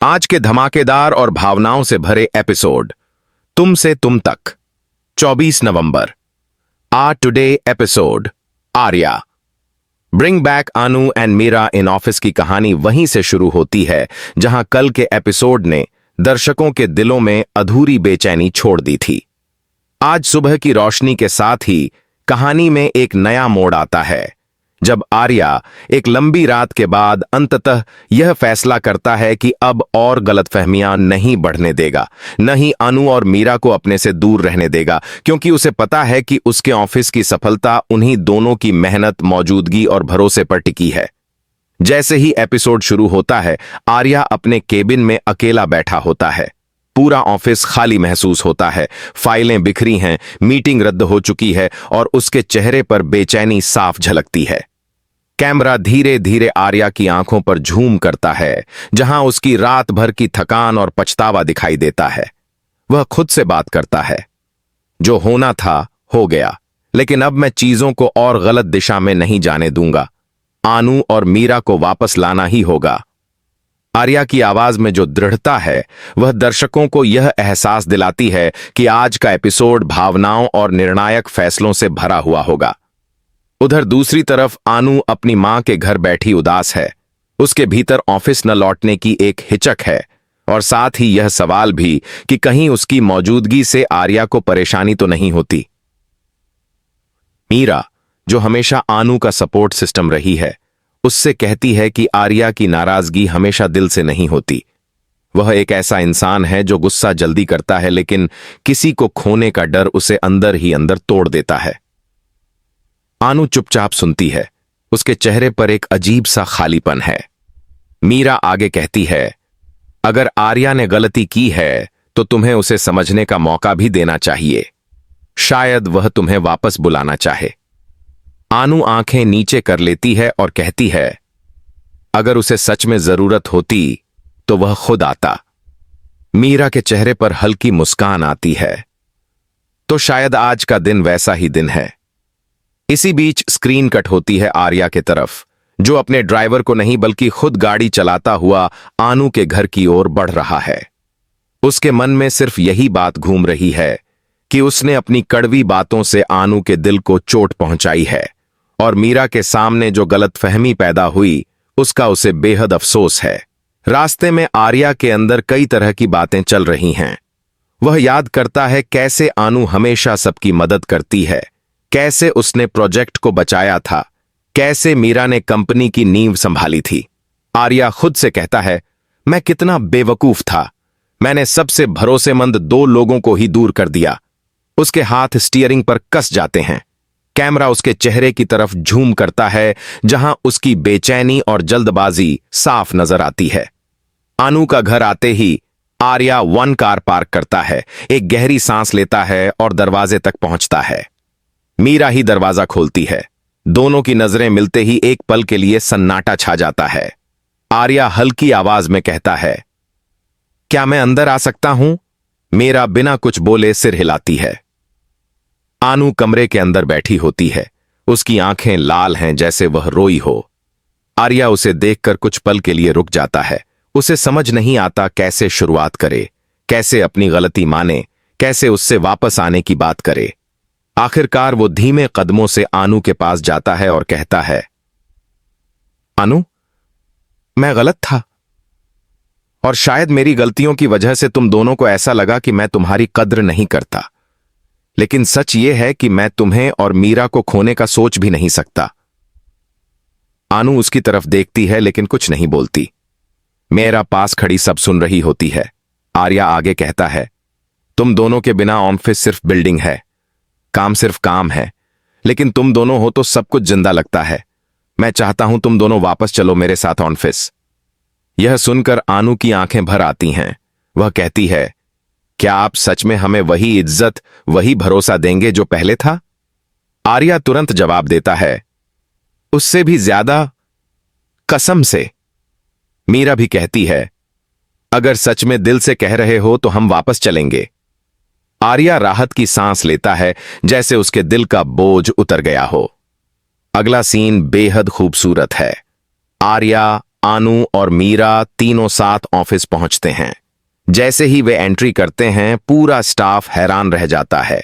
आज के धमाकेदार और भावनाओं से भरे एपिसोड तुम से तुम तक 24 नवंबर। Our today episode Arya. Bring back Anu and Meera in office की कहानी वहीं से शुरू होती है जहां कल के एपिसोड ने दर्शकों के दिलों में अधूरी बेचैनी छोड़ दी थी। आज सुबह की रोशनी के साथ ही कहानी में एक नया मोड़ आता है जब आर्या एक लंबी रात के बाद अंततः यह फैसला करता है कि अब और गलतफहमियां नहीं बढ़ने देगा, न ही अनु और मीरा को अपने से दूर रहने देगा, क्योंकि उसे पता है कि उसके ऑफिस की सफलता उन्हीं दोनों की मेहनत, मौजूदगी और भरोसे पर टिकी है। जैसे ही एपिसोड शुरू होता है, आर्या अपने केबिन में अकेला बैठा होता है। पूरा ऑफिस खाली महसूस होता है, फाइलें बिखरी हैं, मीटिंग रद्द हो चुकी है और उसके चेहरे पर बेचैनी साफ झलकती है। कैमरा धीरे धीरे आर्या की आंखों पर झूम करता है, जहां उसकी रात भर की थकान और पछतावा दिखाई देता है। वह खुद से बात करता है, जो होना था हो गया, लेकिन अब मैं चीजों को और गलत दिशा में नहीं जाने दूंगा। अनु और मीरा को वापस लाना ही होगा। आर्या की आवाज में जो दृढ़ता है, वह दर्शकों को यह एहसास दिलाती है कि आज का एपिसोड भावनाओं और निर्णायक फैसलों से भरा हुआ होगा। उधर दूसरी तरफ अनु अपनी मां के घर बैठी उदास है। उसके भीतर ऑफिस न लौटने की एक हिचक है और साथ ही यह सवाल भी कि कहीं उसकी मौजूदगी से आर्या को परेशानी तो नहीं होती। मीरा, जो हमेशा अनु का सपोर्ट सिस्टम रही है, उससे कहती है कि आर्या की नाराजगी हमेशा दिल से नहीं होती। वह एक ऐसा इंसान है जो गुस्सा जल्दी करता है, लेकिन किसी को खोने का डर उसे अंदर ही अंदर तोड़ देता है। अनु चुपचाप सुनती है। उसके चेहरे पर एक अजीब सा खालीपन है। मीरा आगे कहती है, अगर आर्या ने गलती की है तो तुम्हें उसे समझने का मौका भी देना चाहिए। शायद वह तुम्हें वापस बुलाना चाहे। अनु आंखें नीचे कर लेती है और कहती है, अगर उसे सच में जरूरत होती तो वह खुद आता। मीरा के चेहरे पर हल्की मुस्कान आती है। तो शायद आज का दिन वैसा ही दिन है। इसी बीच स्क्रीन कट होती है आर्या के तरफ, जो अपने ड्राइवर को नहीं बल्कि खुद गाड़ी चलाता हुआ अनु के घर की ओर बढ़ रहा है। उसके मन में सिर्फ यही बात घूम रही है कि उसने अपनी कड़वी बातों से अनु के दिल को चोट पहुंचाई है और मीरा के सामने जो गलतफहमी पैदा हुई उसका उसे बेहद अफसोस है। रास्ते में आर्या के अंदर कई तरह की बातें चल रही हैं। वह याद करता है कैसे अनु हमेशा सबकी मदद करती है, कैसे उसने प्रोजेक्ट को बचाया था, कैसे मीरा ने कंपनी की नींव संभाली थी। आर्या खुद से कहता है, मैं कितना बेवकूफ था, मैंने सबसे भरोसेमंद दो लोगों को ही दूर कर दिया। उसके हाथ स्टीयरिंग पर कस जाते हैं। कैमरा उसके चेहरे की तरफ झूम करता है, जहां उसकी बेचैनी और जल्दबाजी साफ नजर आती है। अनु का घर आते ही आर्या वन कार पार्क करता है, एक गहरी सांस लेता है और दरवाजे तक पहुंचता है। मीरा ही दरवाजा खोलती है। दोनों की नजरें मिलते ही एक पल के लिए सन्नाटा छा जाता है। आर्या हल्की आवाज में कहता है, क्या मैं अंदर आ सकता हूं? मीरा बिना कुछ बोले सिर हिलाती है। अनु कमरे के अंदर बैठी होती है। उसकी आंखें लाल हैं, जैसे वह रोई हो। आर्या उसे देखकर कुछ पल के लिए रुक जाता है। उसे समझ नहीं आता कैसे शुरुआत करे, कैसे अपनी गलती माने, कैसे उससे वापस आने की बात करे। आखिरकार वो धीमे कदमों से अनु के पास जाता है और कहता है, अनु, मैं गलत था और शायद मेरी गलतियों की वजह से तुम दोनों को ऐसा लगा कि मैं तुम्हारी कद्र नहीं करता, लेकिन सच ये है कि मैं तुम्हें और मीरा को खोने का सोच भी नहीं सकता। अनु उसकी तरफ देखती है लेकिन कुछ नहीं बोलती। मेरा पास खड़ी सब सुन रही होती है। आर्या आगे कहता है, तुम दोनों के बिना ऑफिस सिर्फ बिल्डिंग है, काम सिर्फ काम है, लेकिन तुम दोनों हो तो सब कुछ जिंदा लगता है। मैं चाहता हूं तुम दोनों वापस चलो मेरे साथ ऑफिस। यह सुनकर अनु की आंखें भर आती हैं। वह कहती है, क्या आप सच में हमें वही इज्जत, वही भरोसा देंगे जो पहले था? आर्या तुरंत जवाब देता है, उससे भी ज्यादा, कसम से। मीरा भी कहती है, अगर सच में दिल से कह रहे हो तो हम वापस चलेंगे। आर्या राहत की सांस लेता है, जैसे उसके दिल का बोझ उतर गया हो। अगला सीन बेहद खूबसूरत है। आर्या, आनू और मीरा तीनों साथ ऑफिस पहुंचते हैं। जैसे ही वे एंट्री करते हैं, पूरा स्टाफ हैरान रह जाता है।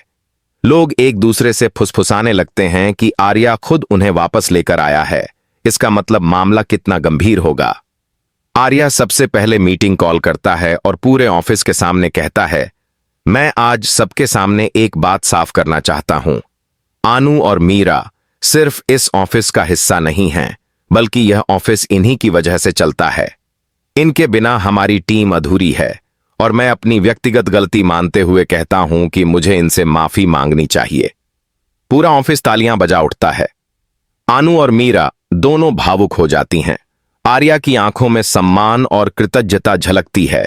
लोग एक दूसरे से फुसफुसाने लगते हैं कि आर्या खुद उन्हें वापस लेकर आया है। इसका मतलब मामला कितना गंभीर होगा। आर्या सबसे पहले मीटिंग कॉल करता है और पूरे ऑफिस के सामने कहता है, मैं आज सबके सामने एक बात साफ करना चाहता हूं। आनू और मीरा सिर्फ इस ऑफिस का हिस्सा नहीं हैं, बल्कि यह ऑफिस इन्हीं की वजह से चलता है। इनके बिना हमारी टीम अधूरी है और मैं अपनी व्यक्तिगत गलती मानते हुए कहता हूं कि मुझे इनसे माफी मांगनी चाहिए। पूरा ऑफिस तालियां बजा उठता है। आनू और मीरा दोनों भावुक हो जाती हैं। आर्या की आंखों में सम्मान और कृतज्ञता झलकती है।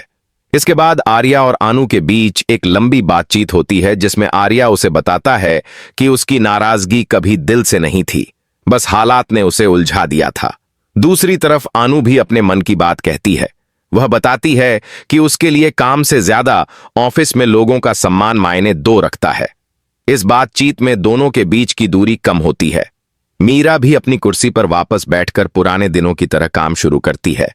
इसके बाद आर्या और आनू के बीच एक लंबी बातचीत होती है, जिसमें आर्या उसे बताता है कि उसकी नाराजगी कभी दिल से नहीं थी, बस हालात ने उसे उलझा दिया था। दूसरी तरफ आनू भी अपने मन की बात कहती है। वह बताती है कि उसके लिए काम से ज्यादा ऑफिस में लोगों का सम्मान मायने दो रखता है। इस बातचीत में दोनों के बीच की दूरी कम होती है। मीरा भी अपनी कुर्सी पर वापस बैठकर पुराने दिनों की तरह काम शुरू करती है,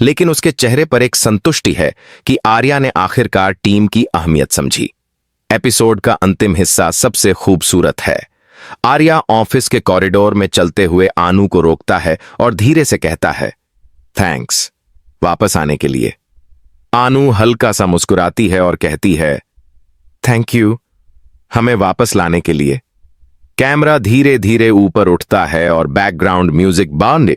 लेकिन उसके चेहरे पर एक संतुष्टि है कि आर्या ने आखिरकार टीम की अहमियत समझी। एपिसोड का अंतिम हिस्सा सबसे खूबसूरत है। आर्या ऑफिस के कॉरिडोर में चलते हुए आनू को रोकता है और धीरे से कहता है, थैंक्स वापस आने के लिए। आनू हल्का सा मुस्कुराती है और कहती है, थैंक यू हमें वापस लाने के लिए। कैमरा धीरे धीरे ऊपर उठता है और बैकग्राउंड म्यूजिक बंद